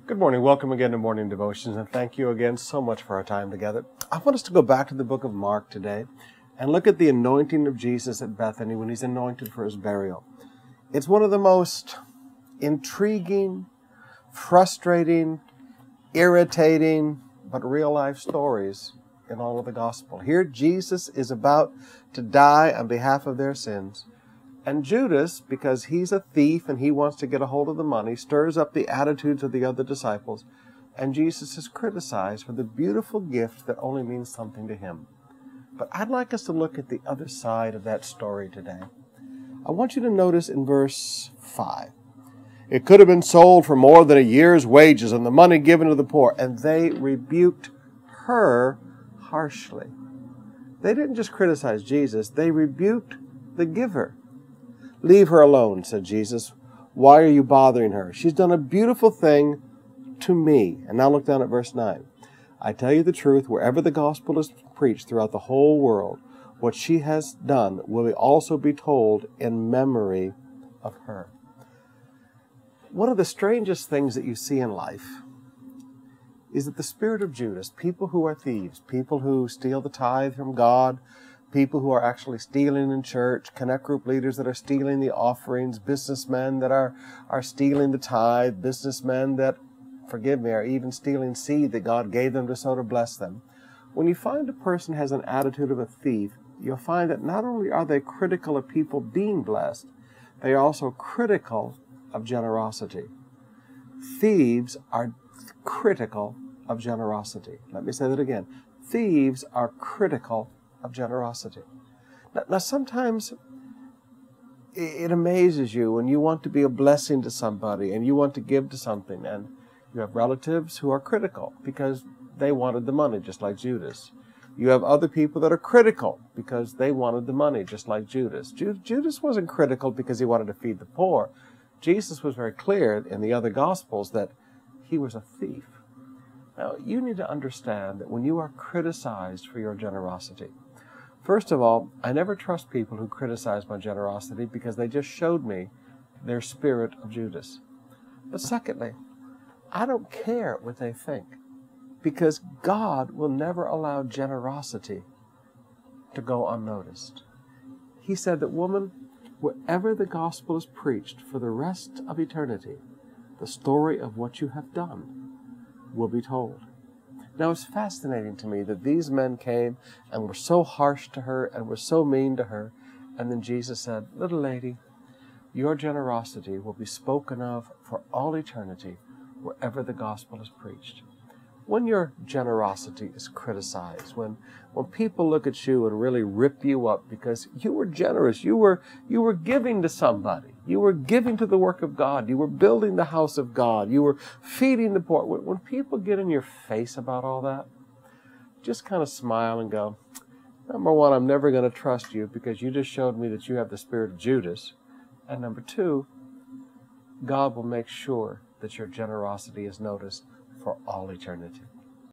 Good morning. Welcome again to Morning Devotions, and thank you again so much for our time together. I want us to go back to the book of Mark today and look at the anointing of Jesus at Bethany when he's anointed for his burial. It's one of the most intriguing, frustrating, irritating, but real-life stories in all of the gospel. Here Jesus is about to die on behalf of their sins. And Judas, because he's a thief and he wants to get a hold of the money, stirs up the attitudes of the other disciples. And Jesus is criticized for the beautiful gift that only means something to him. But I'd like us to look at the other side of that story today. I want you to notice in verse 5. It could have been sold for more than a year's wages and the money given to the poor. And they rebuked her harshly. They didn't just criticize Jesus, they rebuked the giver. Leave her alone, said Jesus. Why are you bothering her? She's done a beautiful thing to me. And now look down at verse 9. I tell you the truth, wherever the gospel is preached throughout the whole world, what she has done will also be told in memory of her. One of the strangest things that you see in life is that the spirit of Judas, people who are thieves, people who steal the tithe from God, people who are actually stealing in church, connect group leaders that are stealing the offerings, businessmen that are stealing the tithe, businessmen that, forgive me, are even stealing seed that God gave them to sow to bless them. When you find a person has an attitude of a thief, you'll find that not only are they critical of people being blessed, they are also critical of generosity. Thieves are critical of generosity. Let me say that again. Thieves are critical of generosity. Now sometimes it amazes you when you want to be a blessing to somebody and you want to give to something, and you have relatives who are critical because they wanted the money, just like Judas. You have other people that are critical because they wanted the money, just like Judas. Judas wasn't critical because he wanted to feed the poor. Jesus was very clear in the other Gospels that he was a thief. Now, you need to understand that when you are criticized for your generosity, first of all, I never trust people who criticize my generosity because they just showed me their spirit of Judas. But secondly, I don't care what they think because God will never allow generosity to go unnoticed. He said that, woman, wherever the gospel is preached for the rest of eternity, the story of what you have done will be told. Now, it's fascinating to me that these men came and were so harsh to her and were so mean to her. And then Jesus said, little lady, your generosity will be spoken of for all eternity wherever the gospel is preached. When your generosity is criticized, when people look at you and really rip you up because you were generous, you were giving to somebody, you were giving to the work of God, you were building the house of God, you were feeding the poor. When people get in your face about all that, just kind of smile and go, number one, I'm never going to trust you because you just showed me that you have the spirit of Judas. And number two, God will make sure that your generosity is noticed for all eternity.